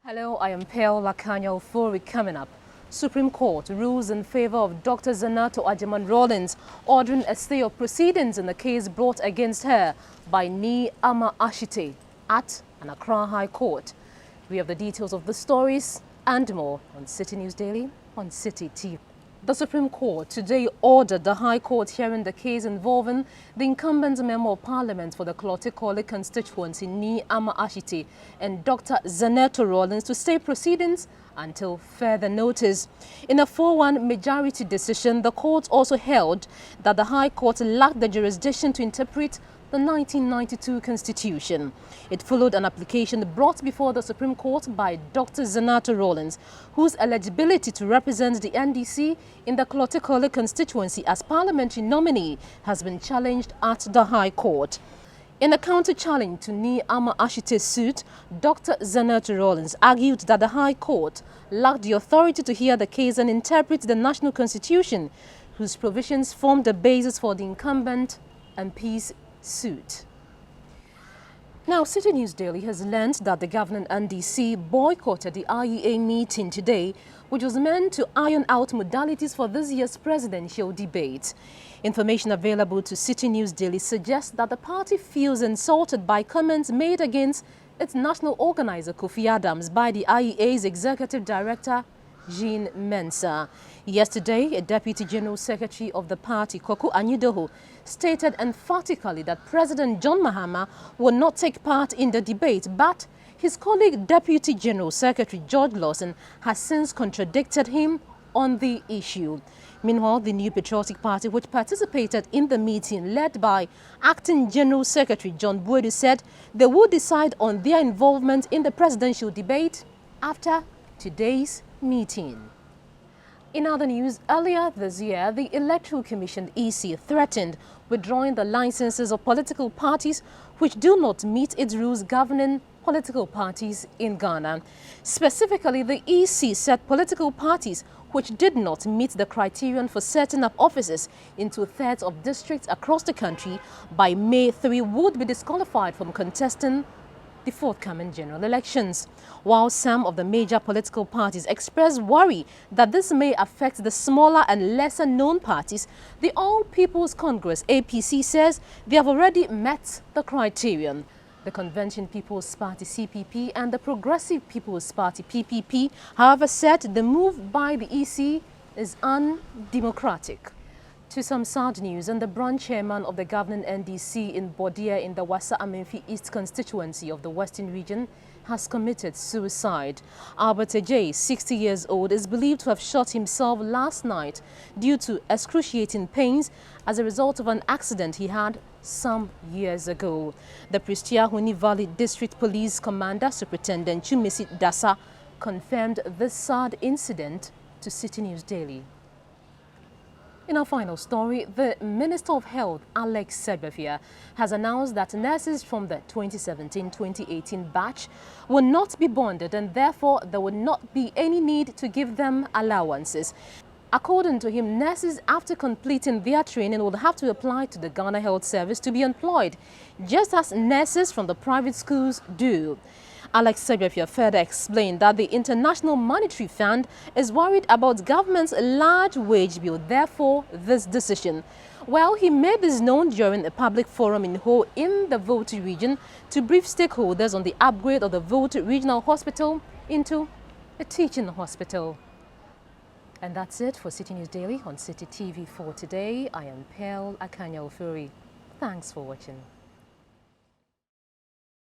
Hello, I am Akanya Ofori. Coming up, Supreme Court rules in favor of Dr. Zanetor Rawlings, ordering a stay of proceedings in the case brought against her by Ni Ama Ashite at an Accra High Court. We have the details of the stories and more on Citi News Daily on Citi TV. The Supreme Court today ordered the High Court hearing the case involving the incumbent Member of Parliament for the Klotikole constituency, Ni Ama Ashite, and Dr. Zanetor Rawlings to stay proceedings until further notice. In a 4-1 majority decision, the court also held that the High Court lacked the jurisdiction to interpret the 1992 Constitution. It followed an application brought before the Supreme Court by Dr. Zanetor Rawlings, whose eligibility to represent the NDC in the Klotikole constituency as parliamentary nominee has been challenged at the High Court. In a counter-challenge to Ni Ama Ashite's suit, Dr. Zanetor Rawlings argued that the High Court lacked the authority to hear the case and interpret the national constitution, whose provisions formed the basis for the incumbent MP's suit. Now, Citi News Daily has learned that the governing NDC boycotted the IEA meeting today, which was meant to iron out modalities for this year's presidential debate. Information available to Citi News Daily suggests that the party feels insulted by comments made against its national organizer Kofi Adams by the IEA's executive director Jean Mensah. Yesterday, a Deputy General Secretary of the party, Kwaku Anyidoho, stated emphatically that President John Mahama will not take part in the debate, but his colleague Deputy General Secretary George Lawson has since contradicted him on the issue. Meanwhile, the New Patriotic Party, which participated in the meeting led by Acting General Secretary John Boadu, said they will decide on their involvement in the presidential debate after today's meeting. In other news, earlier this year, the Electoral Commission (EC) threatened withdrawing the licenses of political parties which do not meet its rules governing political parties in Ghana. Specifically, the EC said political parties which did not meet the criterion for setting up offices in 2/3 of districts across the country by May 3 would be disqualified from contesting the forthcoming general elections, while some of the major political parties expressed worry that this may affect the smaller and lesser known parties. The All People's Congress (APC) says they have already met the criterion. The Convention People's Party (CPP) and the Progressive People's Party (PPP), however, said the move by the EC is undemocratic. To some sad news, and the branch chairman of the governing NDC in Bodia in the Wassa Amenfi East constituency of the Western region has committed suicide. Albert Ejay, 60 years old, is believed to have shot himself last night due to excruciating pains as a result of an accident he had some years ago. The Pristia Huni Valley District Police Commander Superintendent Chumisi Dasa confirmed this sad incident to Citi News Daily. In our final story, the Minister of Health, Alex Sebefia, has announced that nurses from the 2017-2018 batch will not be bonded and therefore there will not be any need to give them allowances. According to him, nurses after completing their training will have to apply to the Ghana Health Service to be employed, just as nurses from the private schools do. Alex Sebefia further explained that the International Monetary Fund is worried about government's large wage bill, therefore this decision. Well, he made this known during a public forum in Ho in the gov't region to brief stakeholders on the upgrade of the gov't Regional Hospital into a teaching hospital. And that's it for Citi News Daily on Citi TV for today. I am Akanya Ofori. Thanks for watching.